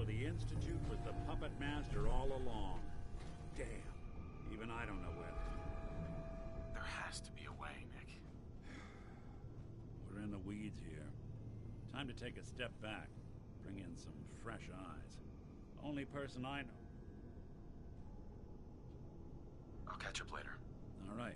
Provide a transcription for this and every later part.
So the Institute was the puppet master all along. Damn. Even I don't know where. There has to be a way, Nick. We're in the weeds here. Time to take a step back. Bring in some fresh eyes. Only person I know. I'll catch up later. All right.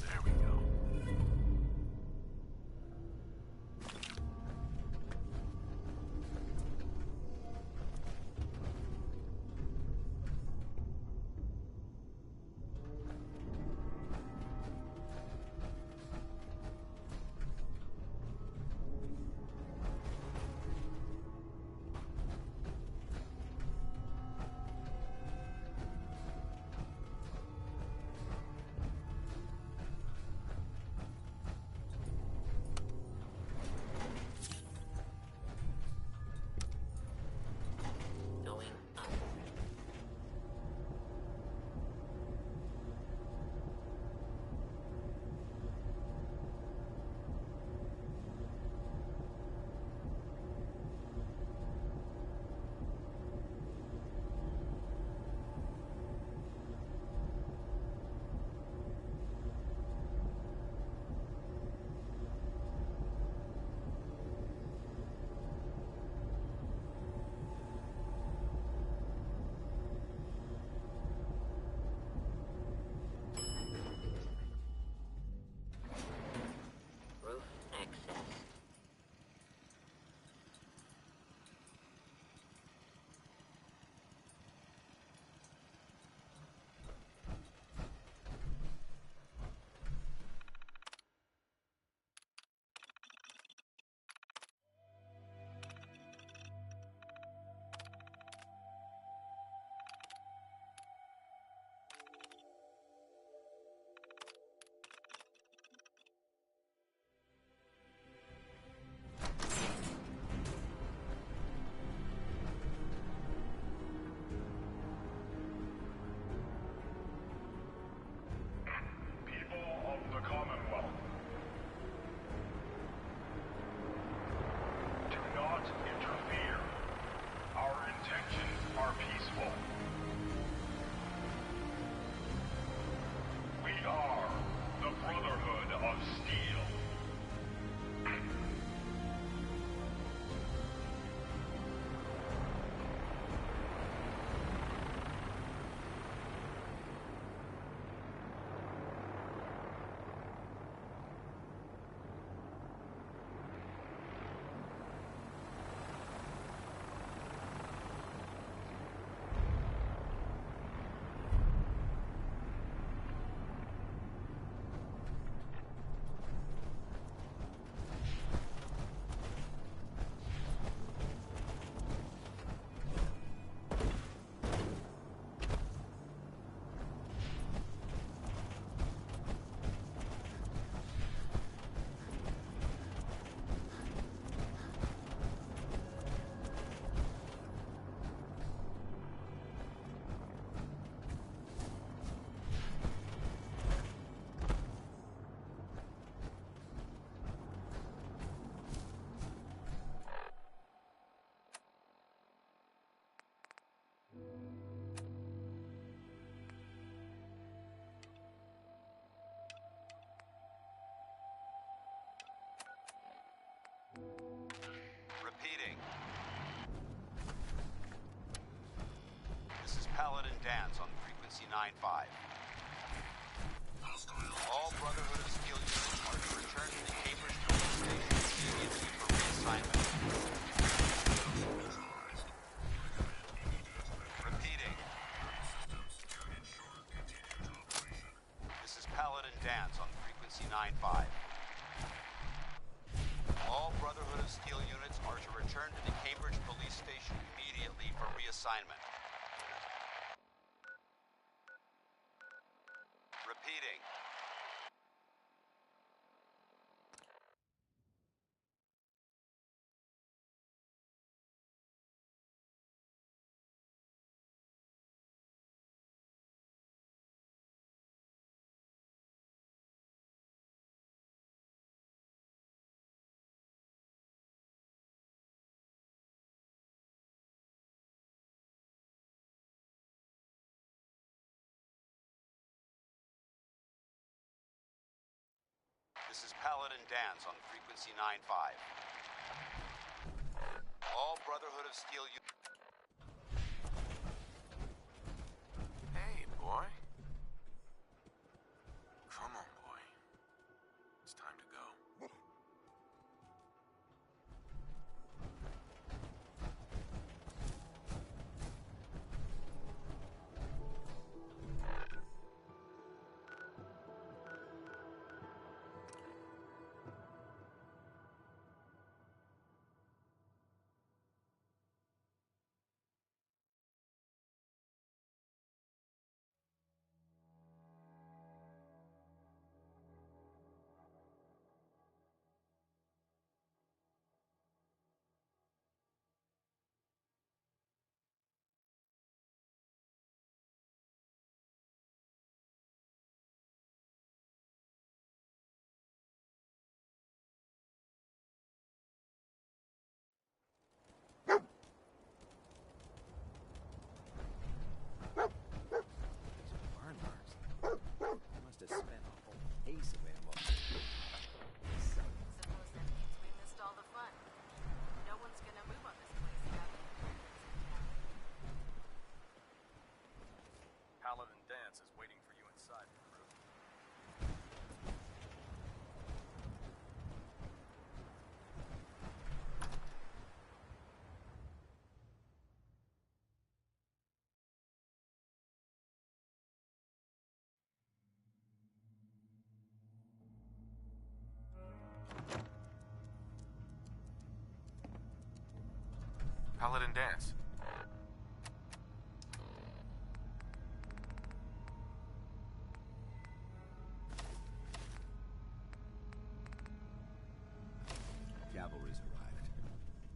There we go. Going up. Roof access. People of the Commonwealth, do not interfere. Our intentions are peaceful. We are the Brotherhood of Steel. Repeating. This is Paladin Dance on frequency 9-5. All Brotherhood of Steel units are to return to the Cambridge Police Station immediately for reassignment. Repeating. 9-5. All Brotherhood of Steel units are to return to the Cambridge Police Station immediately for reassignment. Repeating. This is Paladin Dance on frequency 9-5. All Brotherhood of Steel Hey, boy. Come on, boy. It's time to go. Burn marks. Must have spent a whole piece of ammo. Suppose that means we missed all the fun. No one's gonna move on this place without the improvements in town. Paladin Dance is waiting for you inside, crew. Paladin Dance. Cavalry's arrived.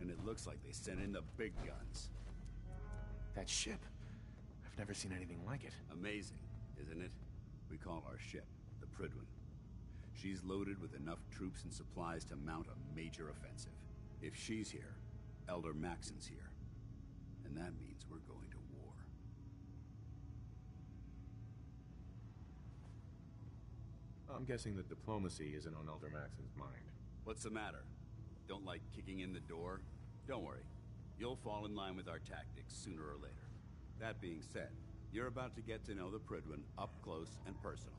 And it looks like they sent in the big guns. That ship. I've never seen anything like it. Amazing, isn't it? We call our ship the Prydwen. She's loaded with enough troops and supplies to mount a major offensive. If she's here, Elder Maxon's here. And that means we're going to war. I'm guessing that diplomacy isn't on Elder Maxon's mind. What's the matter? Don't like kicking in the door? Don't worry. You'll fall in line with our tactics sooner or later. That being said, you're about to get to know the Prydwen up close and personal.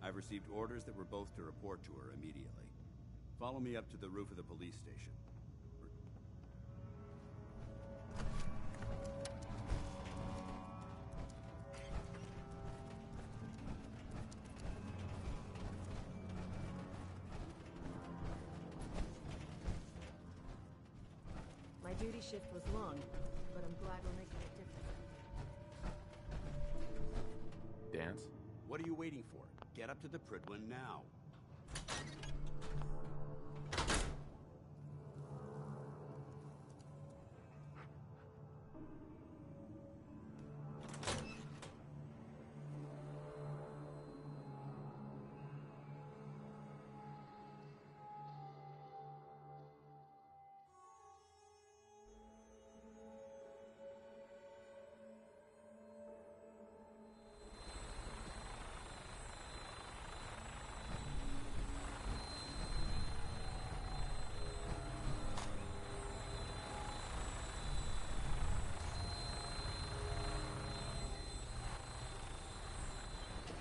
I've received orders that we're both to report to her immediately. Follow me up to the roof of the police station. My duty shift was long, but I'm glad we're making a difference. Dance? What are you waiting for? Get up to the Prydwen now.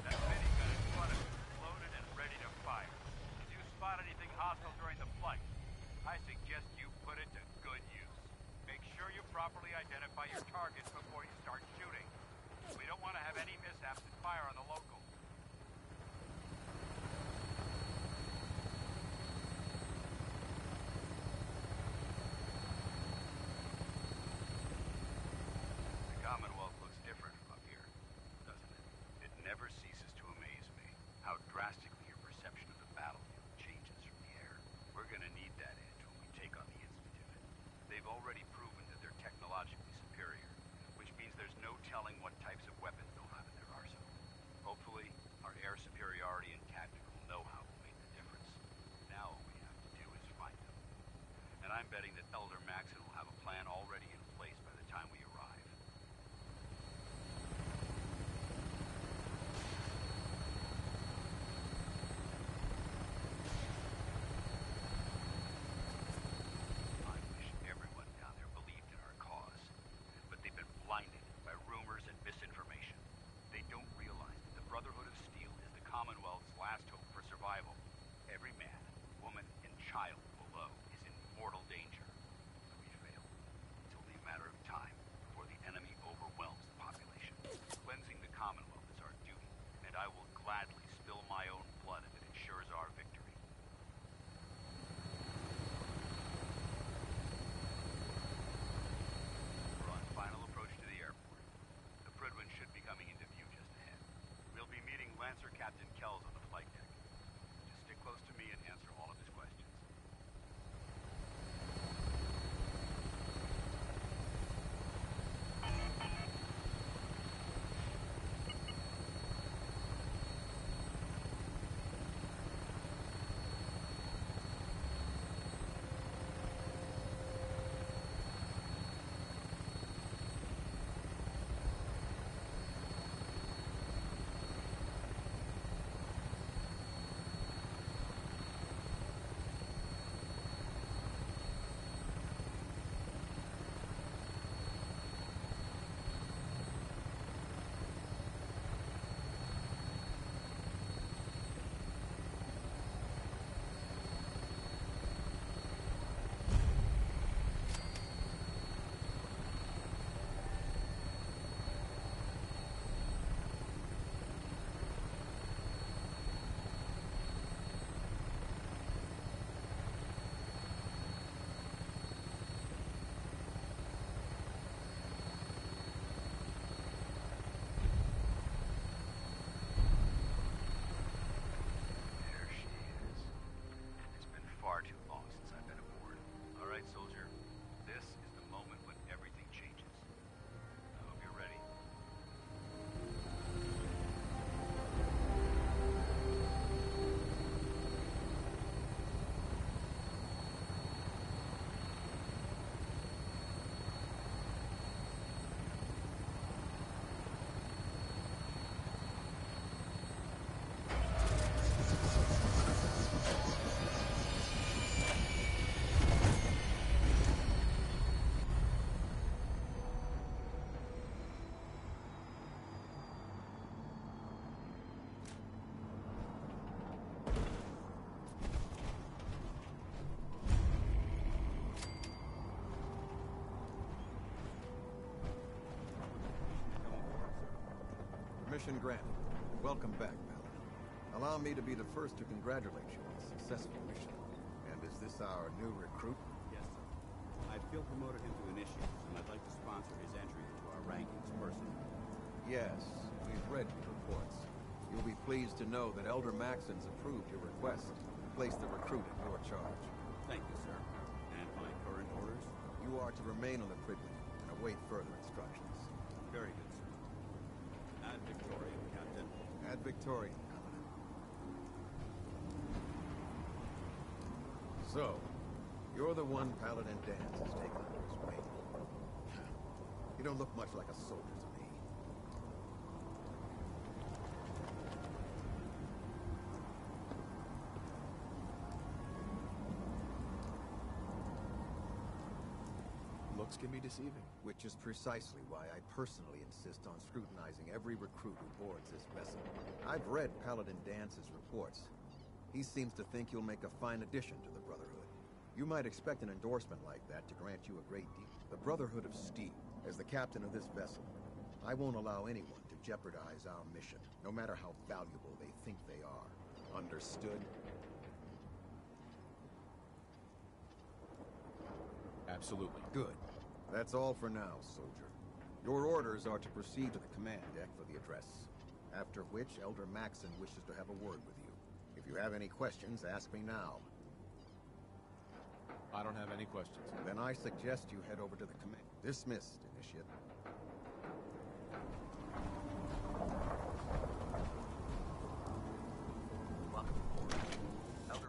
That minigun in front of you is loaded and ready to fire. If you spot anything hostile during the flight, I suggest you put it to good use. Make sure you properly identify your targets before you start shooting. We don't want to have any mishaps and fire on the local. they've already proven that they're technologically superior, which means there's no telling what types of weapons they'll have in their arsenal. Hopefully, our air superiority and tactical know-how will make the difference. Now all we have to do is find them. And I'm betting that Elder Maxon will have a plan already in place by the time we arrive. I wish everyone down there believed in our cause, but they've been blinded by rumors and misinformation. They don't realize that the Brotherhood of Steel is the Commonwealth's last hope for survival. Every man, woman, and child below is in mortal danger. If we fail, it's only a matter of time before the enemy overwhelms the population. Cleansing the Commonwealth is our duty, and I will gladly spill my own blood if it ensures our victory. We're on final approach to the airport. The Prydwen should be coming into view just ahead. We'll be meeting Lancer Captain Kells on the flight deck. Just stick close to me and answer all of his questions. There she is. It's been far too long since I've been aboard. All right, soldier. This is the moment when everything changes. I hope you're ready. Permission granted. Welcome back, Paladin. Allow me to be the first to congratulate you on a successful mission. And is this our new recruit? Yes, sir. I've field promoted him to initiates, and I'd like to sponsor his entry into our rankings personally. Yes, we've read your reports. You'll be pleased to know that Elder Maxon's approved your request to place the recruit in your charge. Thank you, sir. And my current orders? You are to remain on the Prydwen and await further instructions. Very good, sir. Ad Victoriam, Captain. Ad Victoriam, Paladin. So, you're the one Paladin Danse has taken under his wing. You don't look much like a soldier to me. Looks can be deceiving. Which is precisely why I personally insist on scrutinizing every recruit who boards this vessel. I've read Paladin Dance's reports. He seems to think you'll make a fine addition to the Brotherhood. You might expect an endorsement like that to grant you a great deal. The Brotherhood of Steel, as the captain of this vessel, I won't allow anyone to jeopardize our mission, no matter how valuable they think they are. Understood? Absolutely. Good. That's all for now, soldier. Your orders are to proceed to the command deck for the address. After which, Elder Maxon wishes to have a word with you. If you have any questions, ask me now. I don't have any questions. Then I suggest you head over to the command. Dismissed, Initiate. Welcome aboard. Elder...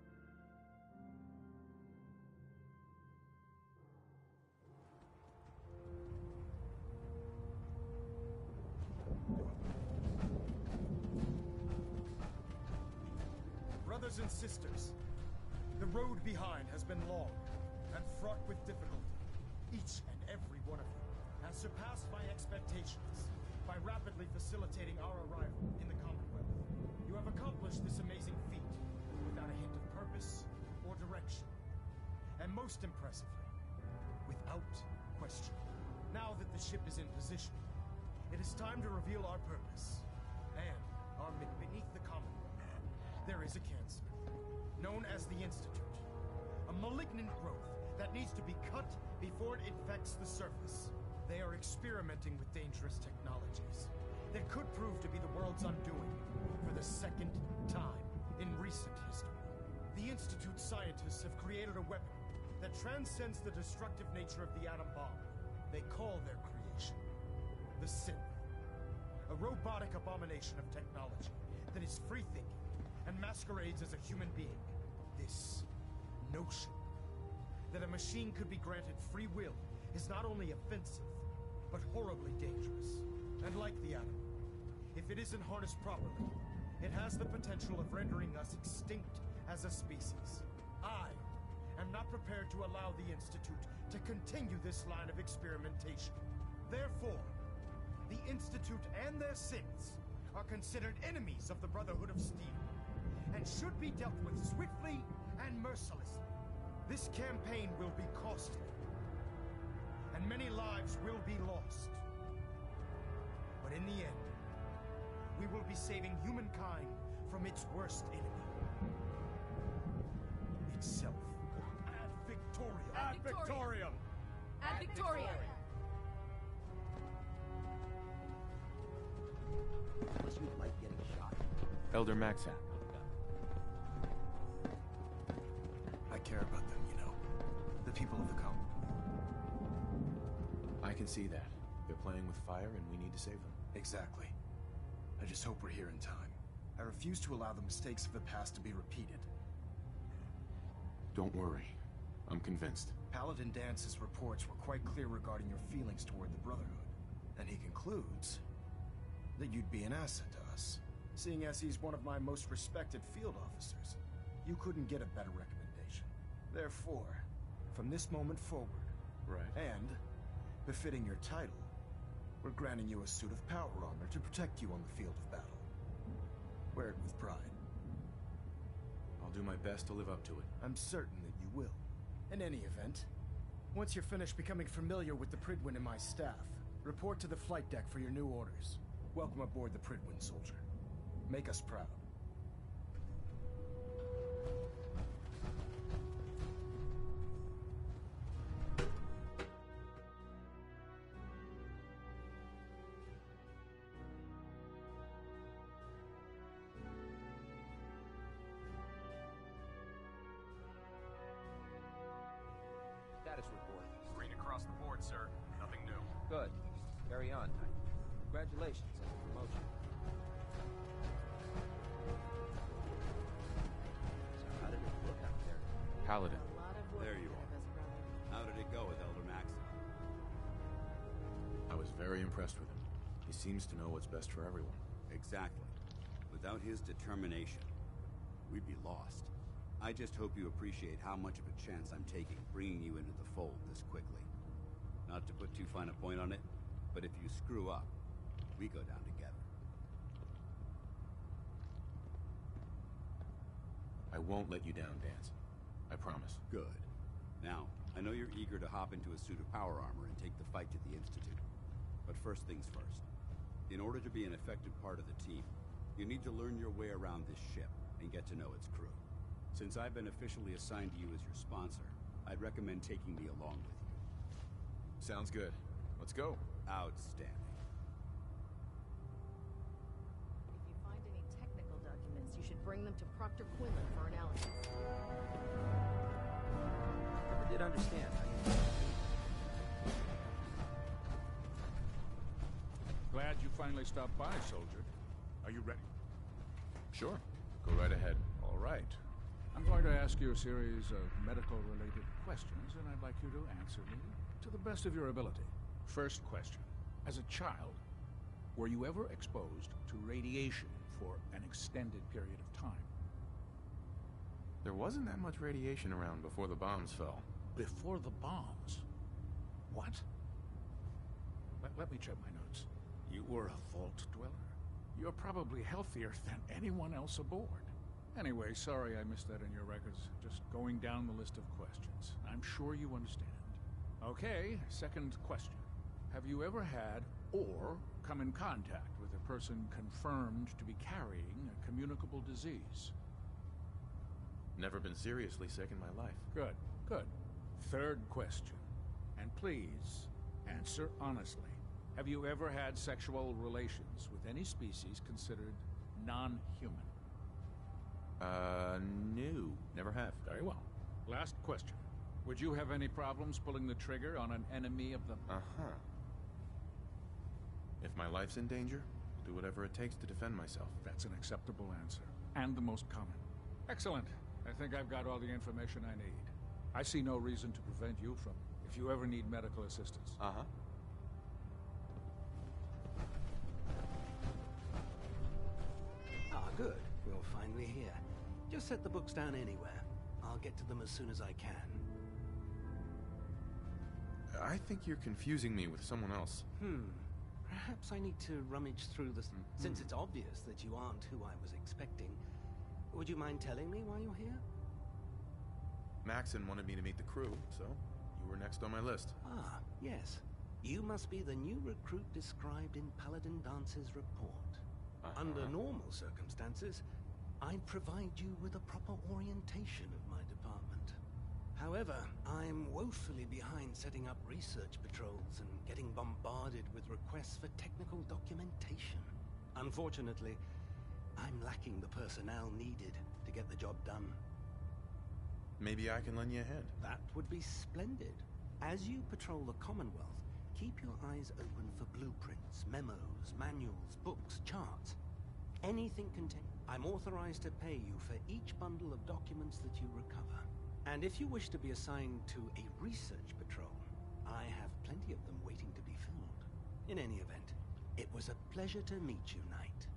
Brothers and sisters, the road behind has been long and fraught with difficulty. Each and every one of you has surpassed my expectations by rapidly facilitating our arrival in the Commonwealth. You have accomplished this amazing feat without a hint of purpose or direction. And most impressively, without question. Now that the ship is in position, it is time to reveal our purpose and our beneath the Commonwealth. There is a cancer, known as the Institute. A malignant growth that needs to be cut before it infects the surface. They are experimenting with dangerous technologies that could prove to be the world's undoing for the second time in recent history. The Institute scientists have created a weapon that transcends the destructive nature of the atom bomb. They call their creation the Synth. A robotic abomination of technology that is free-thinking and masquerades as a human being. This notion that a machine could be granted free will is not only offensive, but horribly dangerous. And like the atom, if it isn't harnessed properly, it has the potential of rendering us extinct as a species. I am not prepared to allow the Institute to continue this line of experimentation. Therefore, the Institute and their synths are considered enemies of the Brotherhood of Steel, and should be dealt with swiftly and mercilessly. This campaign will be costly, and many lives will be lost. But in the end, we will be saving humankind from its worst enemy. Itself. Ad Victoriam! Ad Victoriam! Ad Victoriam! Unless you like getting shot. Elder Maxak. I care about them, you know. The people of the Common. I can see that. They're playing with fire and we need to save them. Exactly. I just hope we're here in time. I refuse to allow the mistakes of the past to be repeated. Don't worry. I'm convinced. Paladin Dance's reports were quite clear regarding your feelings toward the Brotherhood. And he concludes that you'd be an asset to us. Seeing as he's one of my most respected field officers, you couldn't get a better recommendation. Therefore, from this moment forward, and befitting your title, we're granting you a suit of power armor to protect you on the field of battle. Wear it with pride. I'll do my best to live up to it. I'm certain that you will. In any event, once you're finished becoming familiar with the Prydwen and my staff, report to the flight deck for your new orders. Welcome aboard the Prydwen, soldier. Make us proud. Status report. Green across the board, sir. Nothing new. Good. Carry on. Congratulations on the promotion. So how did it look out there? Paladin. A lot of work There you ahead are. of us, brother. How did it go with Elder Maxon? I was very impressed with him. He seems to know what's best for everyone. Exactly. Without his determination, we'd be lost. I just hope you appreciate how much of a chance I'm taking bringing you into the fold this quickly. Not to put too fine a point on it, but if you screw up, we go down together. I won't let you down, Dance. I promise. Good. Now, I know you're eager to hop into a suit of power armor and take the fight to the Institute. But first things first. In order to be an effective part of the team, you need to learn your way around this ship and get to know its crew. Since I've been officially assigned to you as your sponsor, I'd recommend taking me along with you. Sounds good. Let's go. Outstanding. If you find any technical documents, you should bring them to Proctor Quinlan for analysis. never did understand how you... Glad you finally stopped by, soldier. Are you ready? Sure. Go right ahead. All right. I'm going to ask you a series of medical-related questions, and I'd like you to answer me to the best of your ability. First question. As a child, were you ever exposed to radiation for an extended period of time? There wasn't that much radiation around before the bombs fell. Before the bombs? What? Let me check my notes. You were a vault dweller? You're probably healthier than anyone else aboard. Anyway, sorry I missed that in your records. Just going down the list of questions. I'm sure you understand. Okay, second question. Have you ever had or come in contact with a person confirmed to be carrying a communicable disease? Never been seriously sick in my life. Good, good. Third question. And please, answer honestly. Have you ever had sexual relations with any species considered non-human? No. Never have. Very well. Last question. Would you have any problems pulling the trigger on an enemy of the... Uh-huh. If my life's in danger, I'll do whatever it takes to defend myself. That's an acceptable answer. And the most common. Excellent. I think I've got all the information I need. I see no reason to prevent you from, if you ever need medical assistance. Uh-huh. Ah, good. You're finally here. Just set the books down anywhere. I'll get to them as soon as I can. I think you're confusing me with someone else. Perhaps I need to rummage through this... Since it's obvious that you aren't who I was expecting, would you mind telling me why you're here? Maxon wanted me to meet the crew, so you were next on my list. Ah, yes. You must be the new recruit described in Paladin Dance's report. Under normal circumstances, I'd provide you with a proper orientation of my department. However, I'm woefully behind setting up research patrols and getting bombarded with requests for technical documentation. Unfortunately, I'm lacking the personnel needed to get the job done. Maybe I can lend you a hand. That would be splendid. As you patrol the Commonwealth, keep your eyes open for blueprints, memos, manuals, books, charts. Anything contained. I'm authorized to pay you for each bundle of documents that you recover. And if you wish to be assigned to a research patrol, I have plenty of them waiting to be filled. In any event, it was a pleasure to meet you, Knight.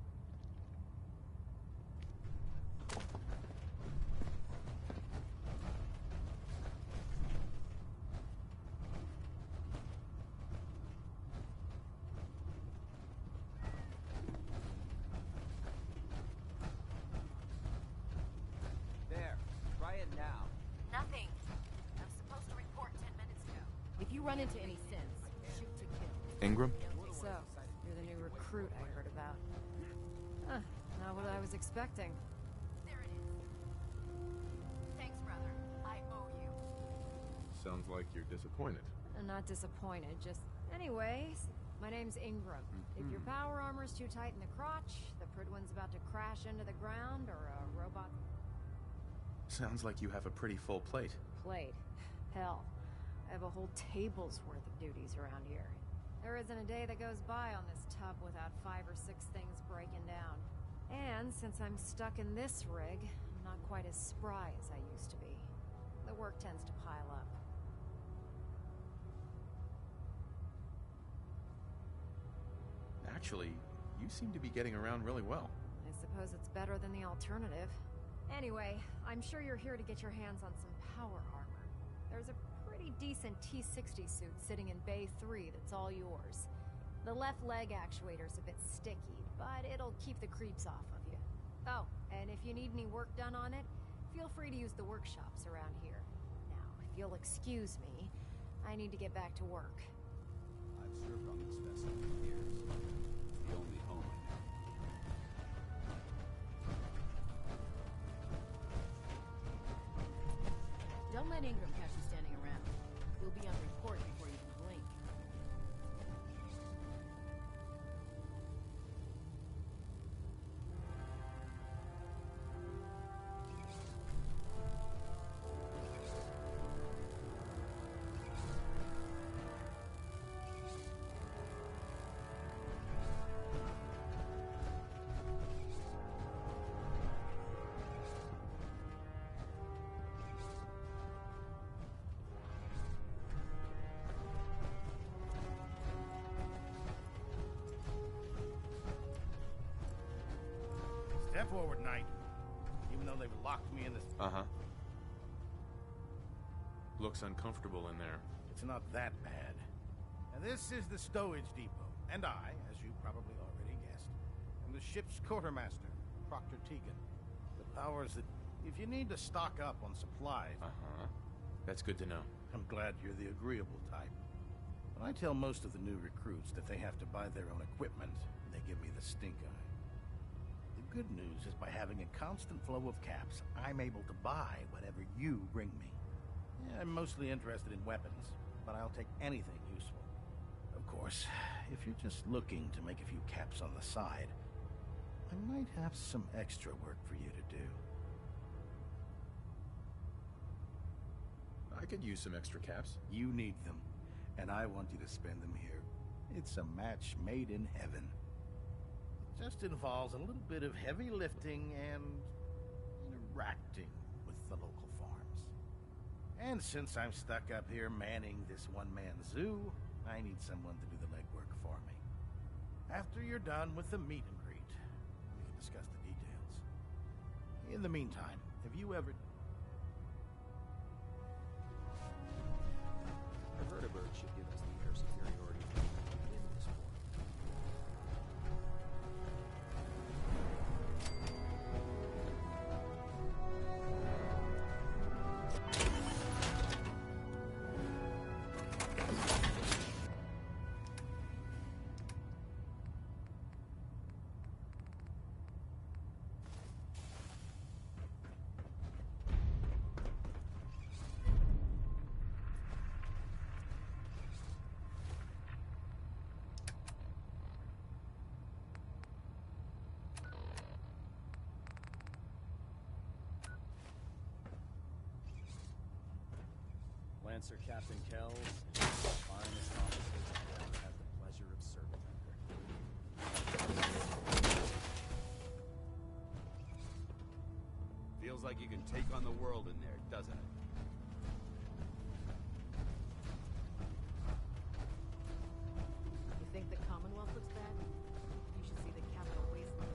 Run into any sense. Shoot to kill. Ingram? So, you're the new recruit I heard about. Huh, not what I was expecting. There it is. Thanks, brother. I owe you. Sounds like you're disappointed. I'm not disappointed, just... Anyways, my name's Ingram. If your power armor's too tight in the crotch, the Prydwen's about to crash into the ground, or a robot... Sounds like you have a pretty full plate. Plate? Hell. I have a whole table's worth of duties around here. There isn't a day that goes by on this tub without 5 or 6 things breaking down. And since I'm stuck in this rig, I'm not quite as spry as I used to be. The work tends to pile up. Actually, you seem to be getting around really well. I suppose it's better than the alternative. Anyway, I'm sure you're here to get your hands on some power armor. There's a pretty decent T-60 suit sitting in Bay 3 that's all yours. The left leg actuator's a bit sticky, but it'll keep the creeps off of you. Oh, and if you need any work done on it, feel free to use the workshops around here. Now, if you'll excuse me, I need to get back to work. I've served on this vessel for years. It's the only home I know. Don't let Ingram catch you standing around. We'll be on report before you can blink. Step forward, Knight. Even though they've locked me in this... Uh-huh. Looks uncomfortable in there. It's not that bad. And this is the stowage depot. And I, as you probably already guessed, am the ship's quartermaster, Proctor Tegan. The powers that... If you need to stock up on supplies... Uh-huh. That's good to know. I'm glad you're the agreeable type. When I tell most of the new recruits that they have to buy their own equipment, they give me the stink eye. The good news is by having a constant flow of caps, I'm able to buy whatever you bring me. Yeah, I'm mostly interested in weapons, but I'll take anything useful. Of course, if you're just looking to make a few caps on the side, I might have some extra work for you to do. I could use some extra caps. You need them, and I want you to spend them here. It's a match made in heaven. It just involves a little bit of heavy lifting and interacting with the local farms. And since I'm stuck up here manning this one-man zoo, I need someone to do the legwork for me. After you're done with the meet and greet, we can discuss the details. In the meantime, have you ever... A vertibird should give us the air superiority in this war. Lancer Captain Kells, finest officer I've ever had the pleasure of serving under. Feels like you can take on the world in there, doesn't it? You think the Commonwealth looks bad? You should see the Capitol wasteland.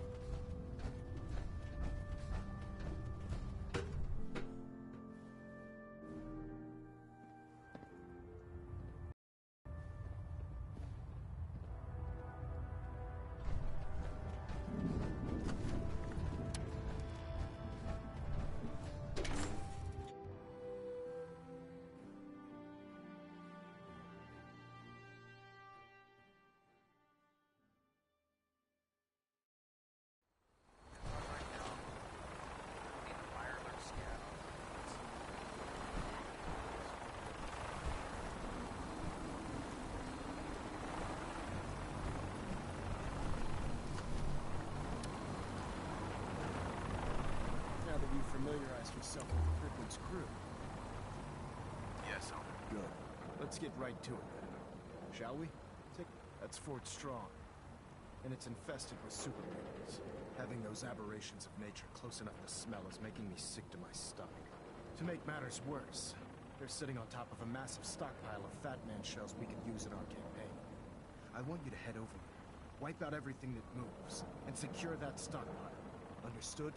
Now that you've familiarized yourself with the Prydwen's crew. Yes, Owner. Good. Let's get right to it then. Shall we? That's Fort Strong. And it's infested with super mutants. Having those aberrations of nature close enough to smell is making me sick to my stomach. To make matters worse, they're sitting on top of a massive stockpile of Fat Man shells we could use in our campaign. I want you to head over there, wipe out everything that moves, and secure that stockpile. Understood?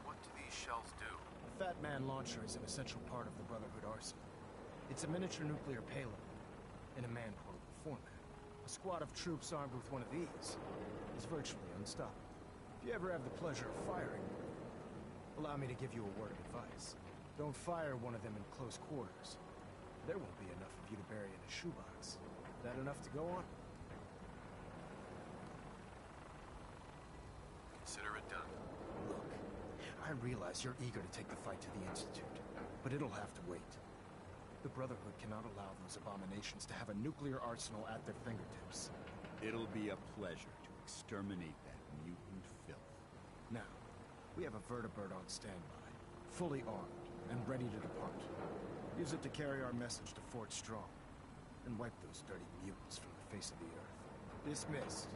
What do these shells do? The Fat Man launcher is an essential part of the Brotherhood arsenal. It's a miniature nuclear payload in a man-portable format. A squad of troops armed with one of these is virtually unstoppable. If you ever have the pleasure of firing, allow me to give you a word of advice. Don't fire one of them in close quarters. There won't be enough of you to bury in a shoebox. That enough to go on? Consider it done. Look, I realize you're eager to take the fight to the Institute, but it'll have to wait. The Brotherhood cannot allow those abominations to have a nuclear arsenal at their fingertips. It'll be a pleasure to exterminate that mutant filth. Now, we have a vertibird on standby, fully armed and ready to depart. Use it to carry our message to Fort Strong, and wipe those dirty mutants from the face of the earth. Dismissed.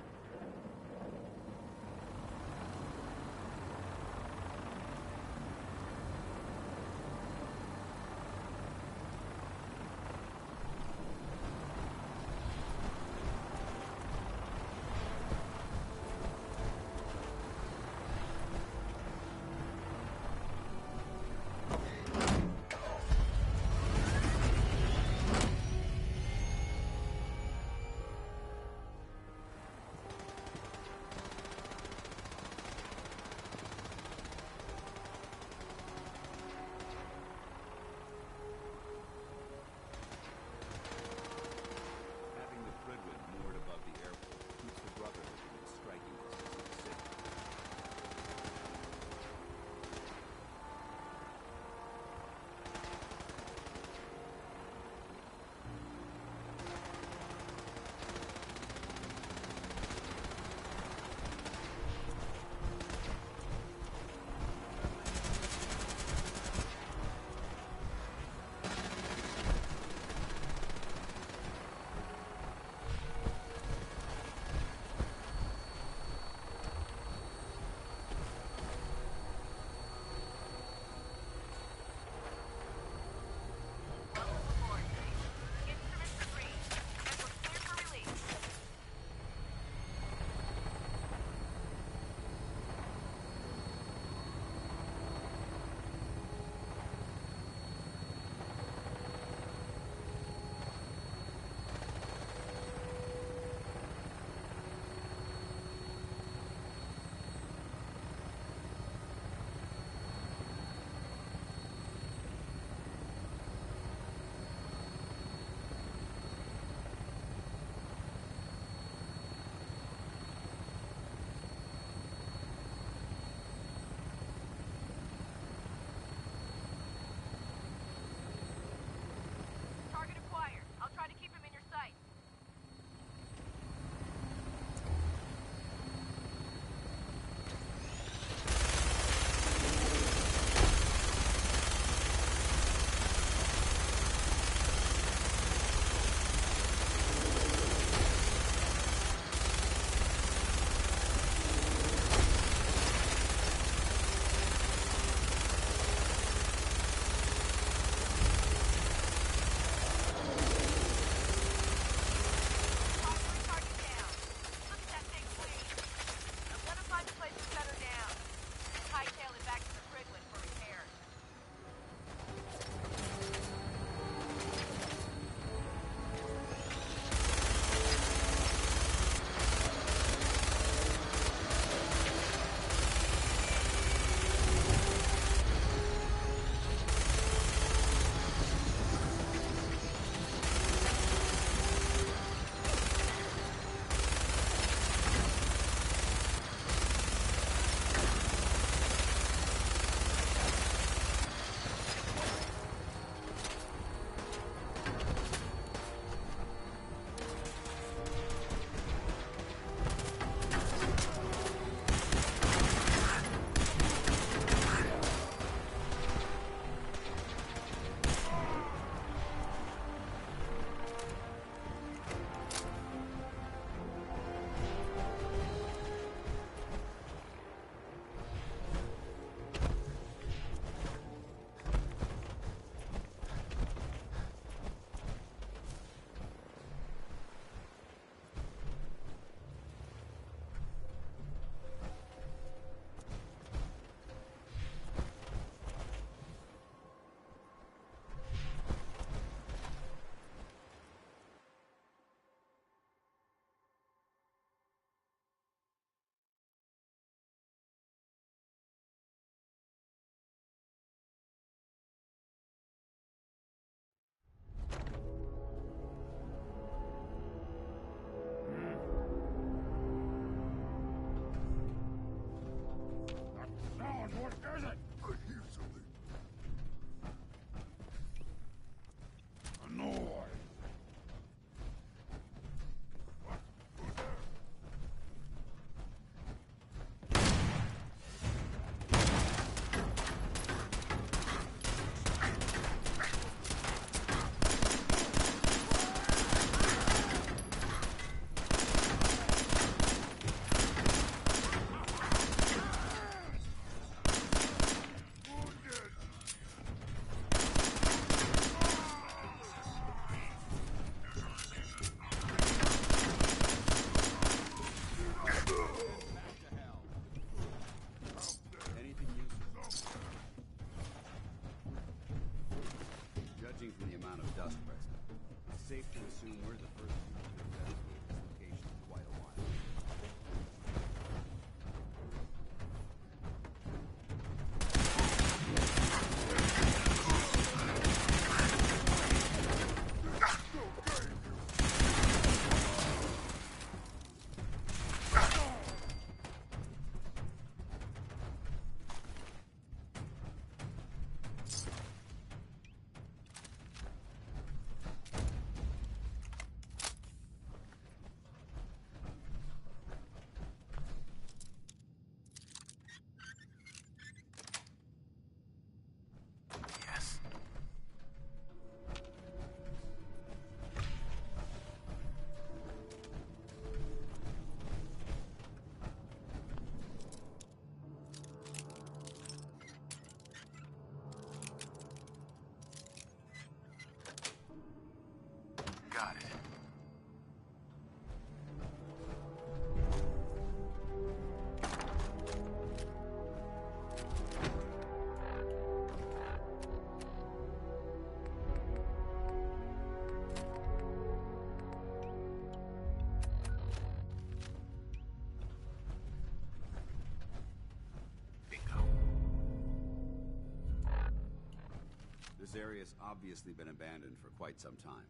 This area's obviously been abandoned for quite some time.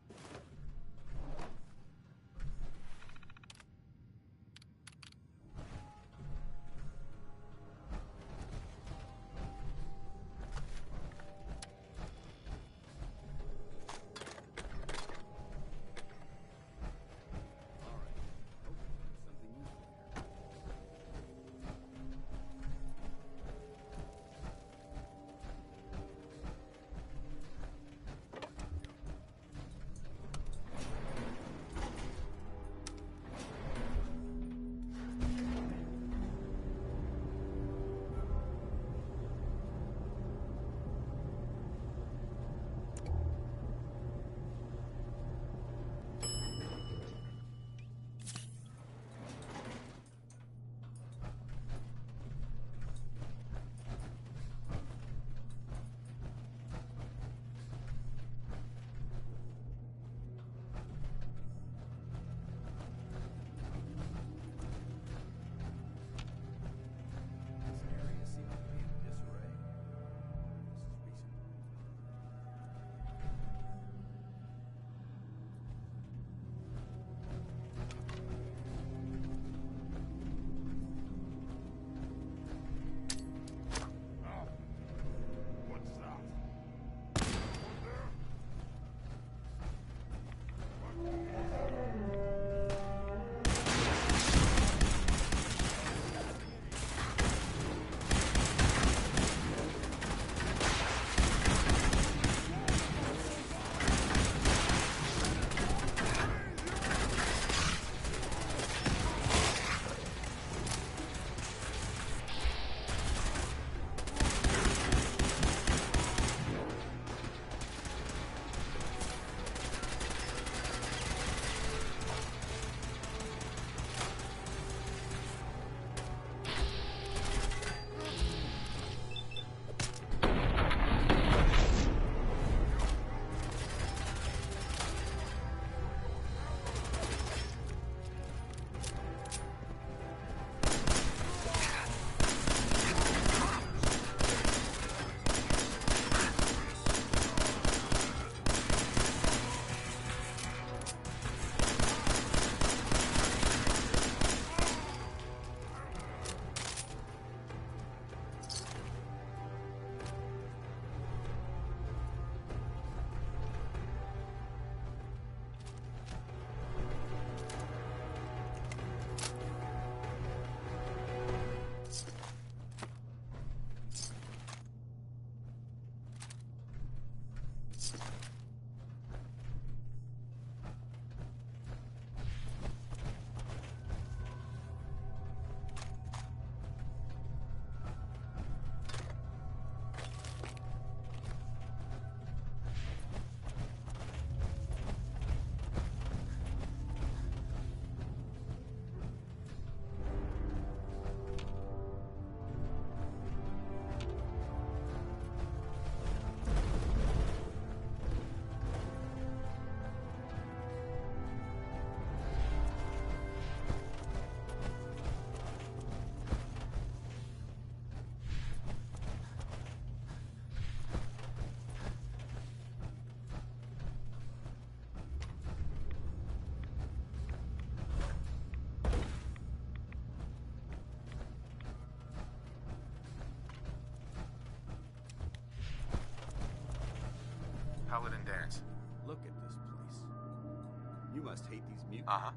Paladin Danse. Look at this place. You must hate these mutants. Uh-huh.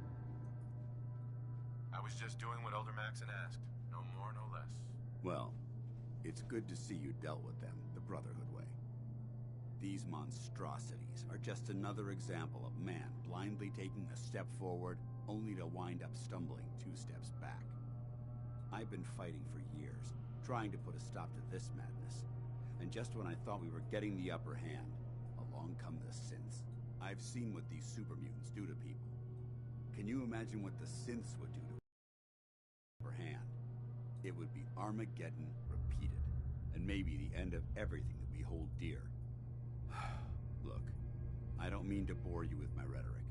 I was just doing what Elder Maxon asked. No more, no less. Well, it's good to see you dealt with them the Brotherhood way. These monstrosities are just another example of man blindly taking a step forward, only to wind up stumbling 2 steps back. I've been fighting for years, trying to put a stop to this madness. And just when I thought we were getting the upper hand, along come the synths. I've seen what these super mutants do to people. Can you imagine what the synths would do to the upper hand? It would be Armageddon repeated, and maybe the end of everything that we hold dear. Look, I don't mean to bore you with my rhetoric.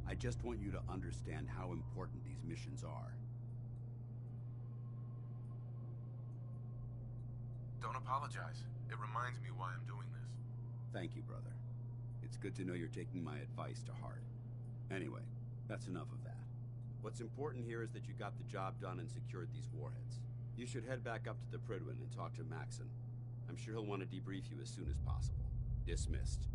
I just want you to understand how important these missions are. Don't apologize. It reminds me why I'm doing this. Thank you, brother. It's good to know you're taking my advice to heart. Anyway, that's enough of that. What's important here is that you got the job done and secured these warheads. You should head back up to the Prydwen and talk to Maxon. I'm sure he'll want to debrief you as soon as possible. Dismissed.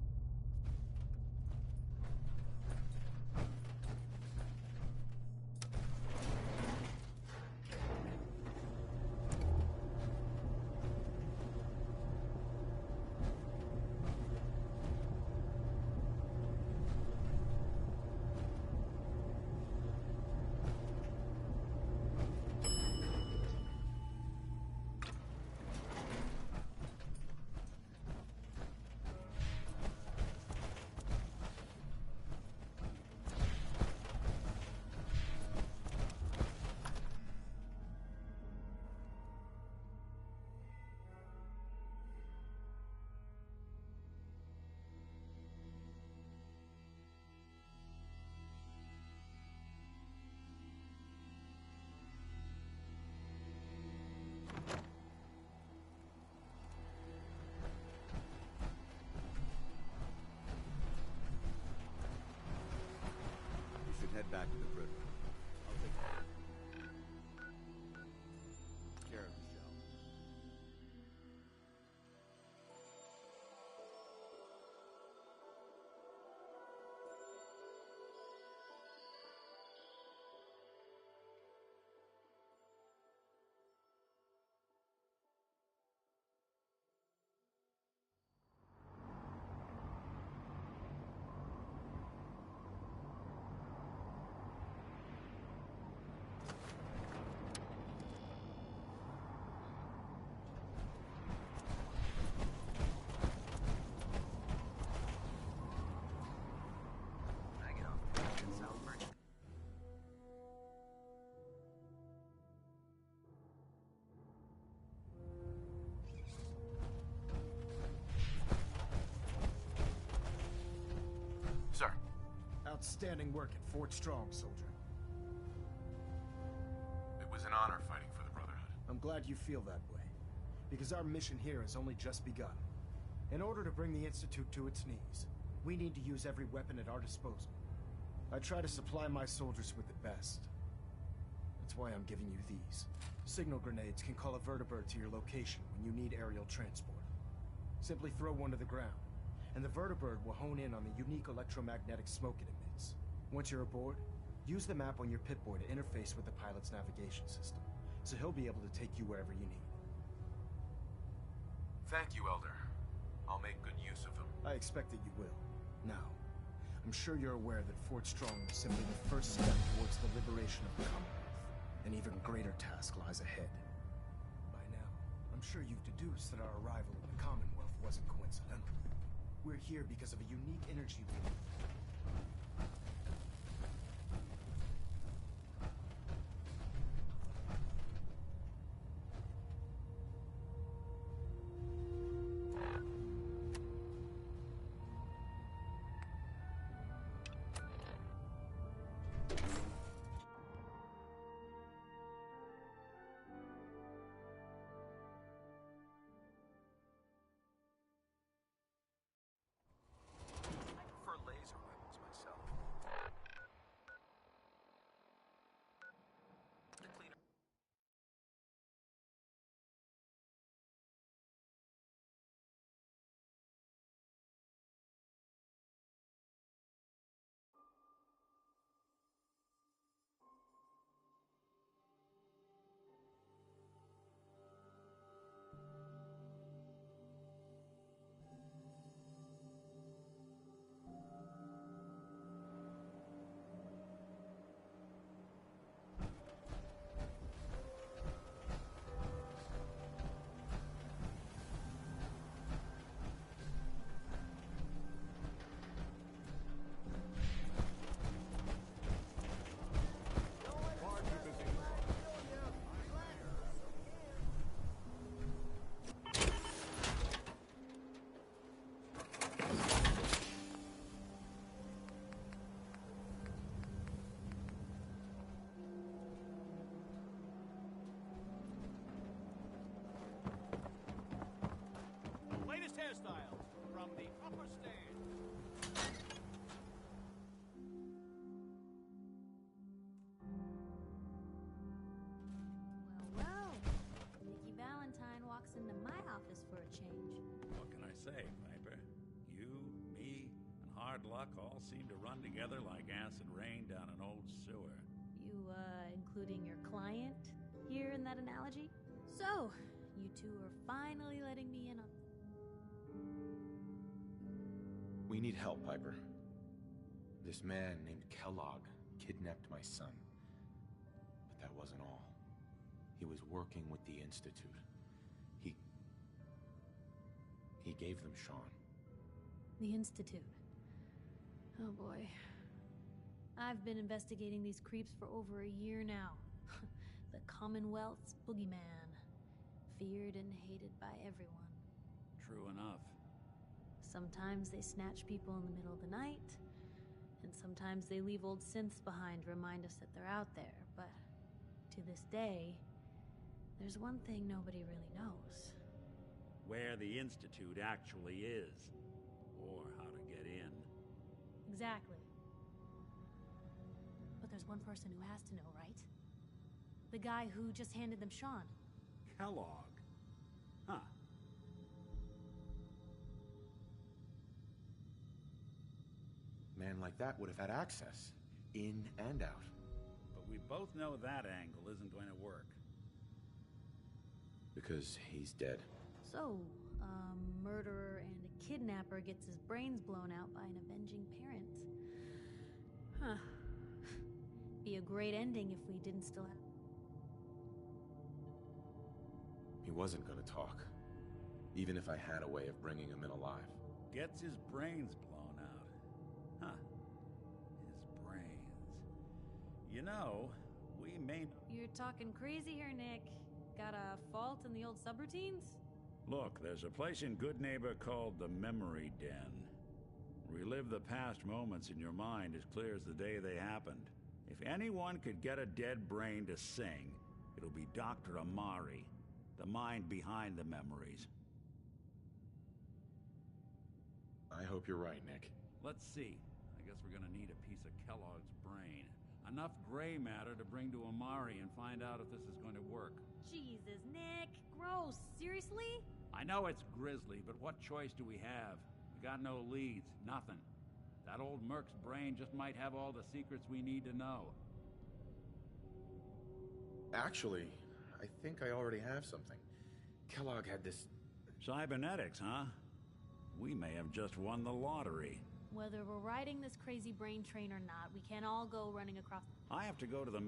Head back to the Prydwen. I'll take care of Michelle. Sir. Outstanding work at Fort Strong, soldier. It was an honor fighting for the Brotherhood. I'm glad you feel that way, because our mission here has only just begun. In order to bring the Institute to its knees, we need to use every weapon at our disposal. I try to supply my soldiers with the best. That's why I'm giving you these. Signal grenades can call a vertibird to your location when you need aerial transport. Simply throw one to the ground, and the vertibird will hone in on the unique electromagnetic smoke it emits. Once you're aboard, use the map on your Pip-Boy to interface with the pilot's navigation system, so he'll be able to take you wherever you need. Thank you, Elder. I'll make good use of them. I expect that you will. Now, I'm sure you're aware that Fort Strong is simply the first step towards the liberation of the Commonwealth. An even greater task lies ahead. By now, I'm sure you've deduced that our arrival in the Commonwealth wasn't coincidental. We're here because of a unique energy we need. say, Piper. You, me, and hard luck all seem to run together like acid rain down an old sewer. You, including your client here in that analogy? So, you two are finally letting me in on... We need help, Piper. This man named Kellogg kidnapped my son. But that wasn't all. He was working with the Institute. He gave them Sean. The Institute. Oh boy. I've been investigating these creeps for over a year now. The Commonwealth's boogeyman. Feared and hated by everyone. True enough. Sometimes they snatch people in the middle of the night, and sometimes they leave old synths behind to remind us that they're out there, but to this day, there's one thing nobody really knows. Where the Institute actually is, or how to get in. Exactly. But there's one person who has to know, right? The guy who just handed them Sean. Kellogg. Huh. Man like that would have had access, in and out. But we both know that angle isn't going to work. Because he's dead. So, a murderer and a kidnapper gets his brains blown out by an avenging parent. Huh. Be a great ending if we didn't still have... He wasn't gonna talk. Even if I had a way of bringing him in alive. Gets his brains blown out. Huh. His brains. You know, we may... You're talking crazy here, Nick. Got a fault in the old subroutines? Look, there's a place in Goodneighbor called the Memory Den. Relive the past moments in your mind as clear as the day they happened. If anyone could get a dead brain to sing, it'll be Dr. Amari, the mind behind the memories. I hope you're right, Nick. Let's see. I guess we're gonna need a piece of Kellogg's brain. Enough gray matter to bring to Amari and find out if this is going to work. Jesus, Nick. Gross. Seriously? I know it's grisly, but what choice do we have? We got no leads, nothing. That old Merc's brain just might have all the secrets we need to know. Actually, I think I already have something. Kellogg had this... Cybernetics, huh? We may have just won the lottery. Whether we're riding this crazy brain train or not, we can't all go running across... I have to go to the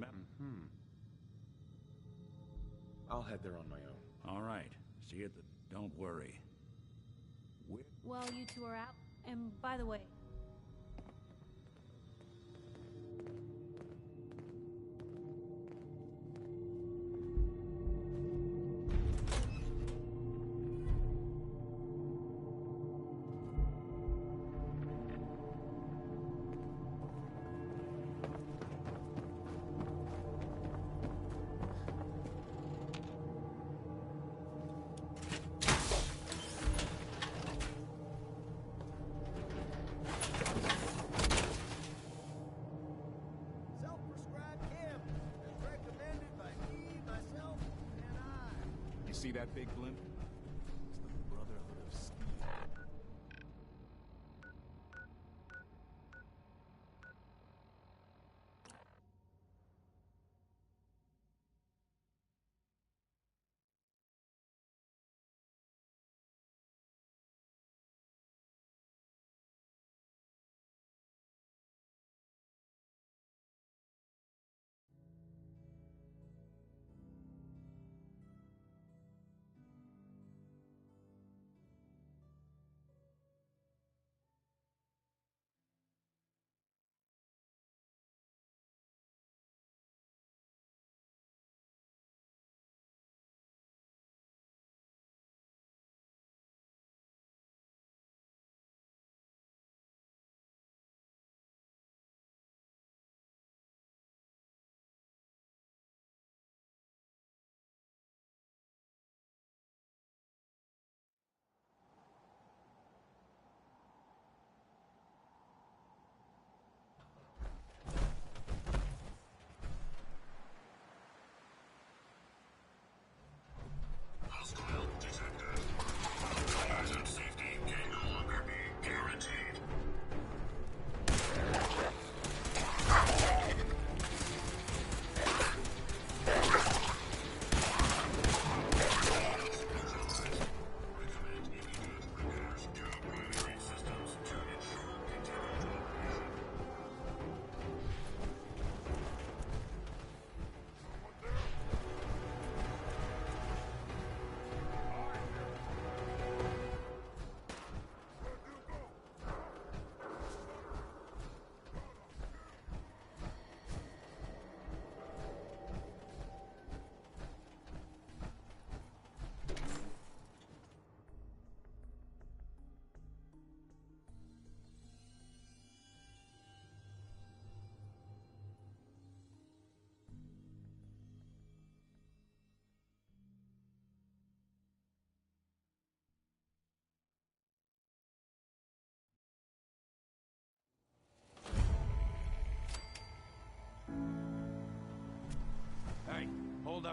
I'll head there on my own. All right. See you at the... Don't worry. Well, you two are out. And by the way... See that big blimp? It's the Brotherhood of Steel.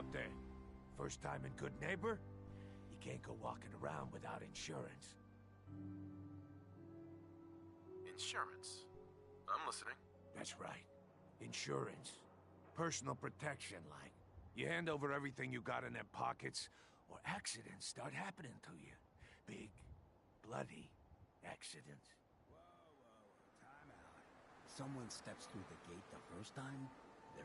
up there? First time in Good Neighbor? You can't go walking around without insurance. Insurance? I'm listening. That's right. Insurance. Personal protection, like. You hand over everything you got in their pockets, or accidents start happening to you. Big, bloody accidents. Time out. Someone steps through the gate the first time, they're...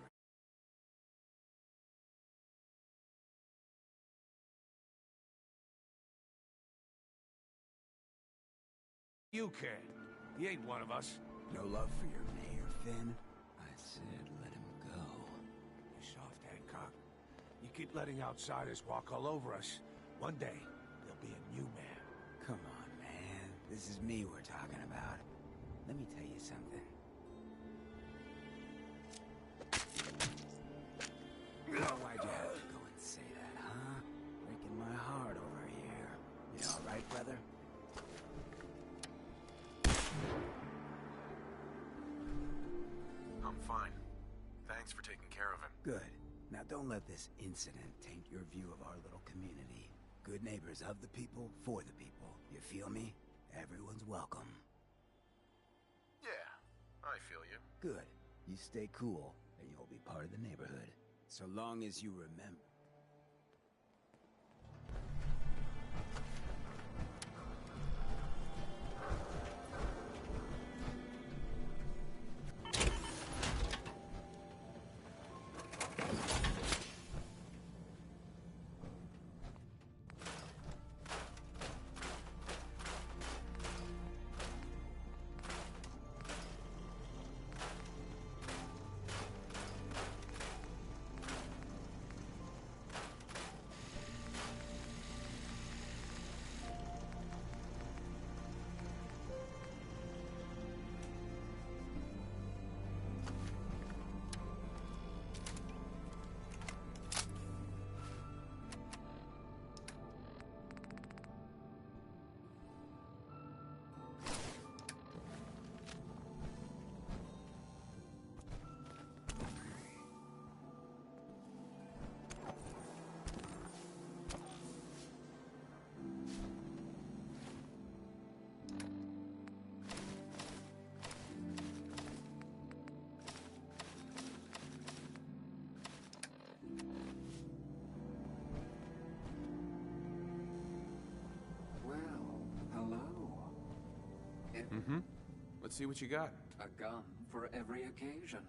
You can. He ain't one of us. No love for your mayor, Finn? I said let him go. You soft, Hancock. You keep letting outsiders walk all over us. One day, there'll be a new man. Come on, man. This is me we're talking about. Let me tell you something. Why'd you have to go and say that, huh? Breaking my heart over here. You all right, brother? I'm fine. Thanks for taking care of him. Good. Now don't let this incident taint your view of our little community. Good neighbors of the people, for the people. You feel me? Everyone's welcome. Yeah, I feel you. Good. You stay cool, and you'll be part of the neighborhood. So long as you remember. Mm-hmm. Let's see what you got. A gun for every occasion.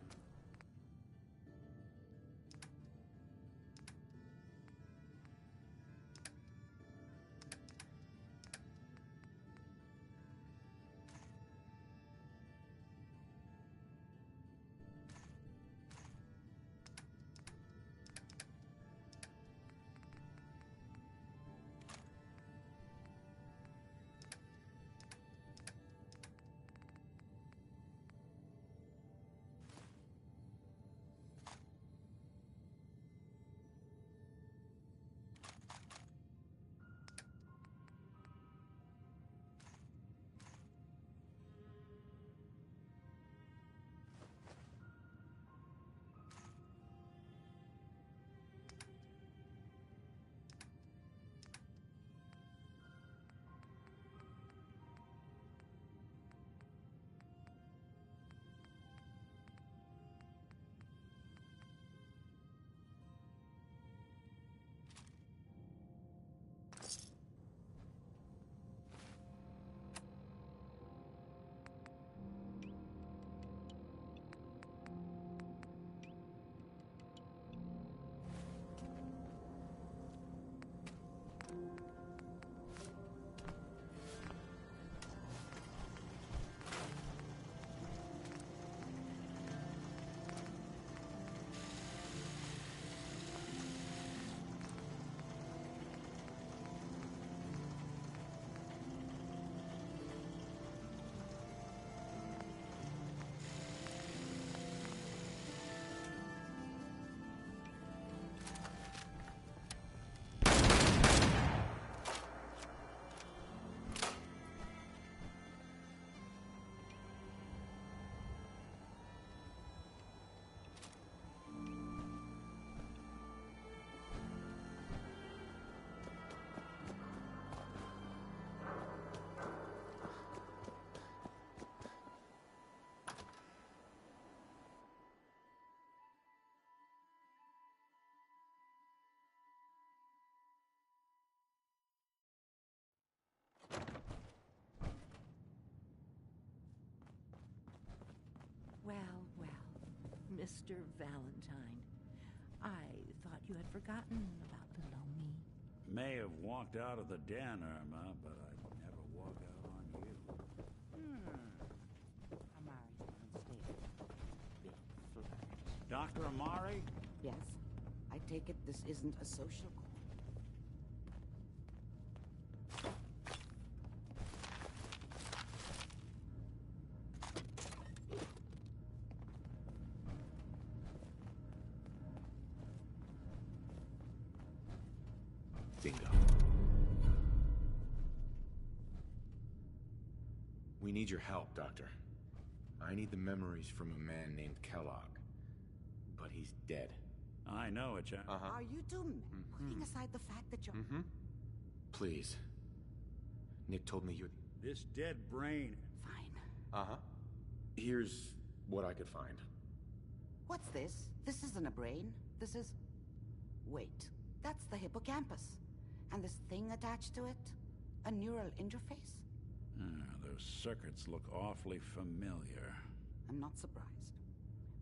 Mr. Valentine. I thought you had forgotten about little old me. May have walked out of the den, Irma, but I'd never walk out on you. Amari's downstairs. Big flirt. Dr. Amari? Yes? I take it this isn't a social call. Bingo. We need your help, Doctor. I need the memories from a man named Kellogg. But he's dead. I know it, Jack. Are you two putting aside the fact that you're... Please. Nick told me you're... This dead brain. Fine. Here's what I could find. What's this? This isn't a brain. This is... Wait. That's the hippocampus. And this thing attached to it? A neural interface? Those circuits look awfully familiar. I'm not surprised.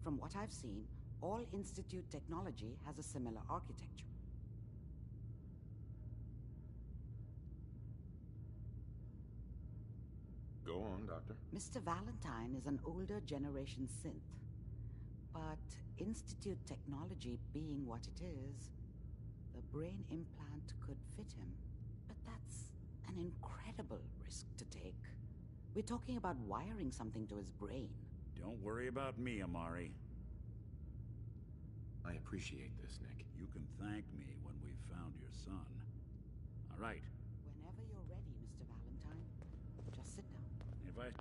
From what I've seen, all Institute technology has a similar architecture. Go on, Doctor. Mr. Valentine is an older generation synth. But Institute technology being what it is, the brain implant could fit him. But that's an incredible risk to take. We're talking about wiring something to his brain. Don't worry about me, Amari. I appreciate this, Nick. You can thank me when we've found your son. All right. Whenever you're ready, Mr. Valentine, just sit down. If I...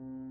you.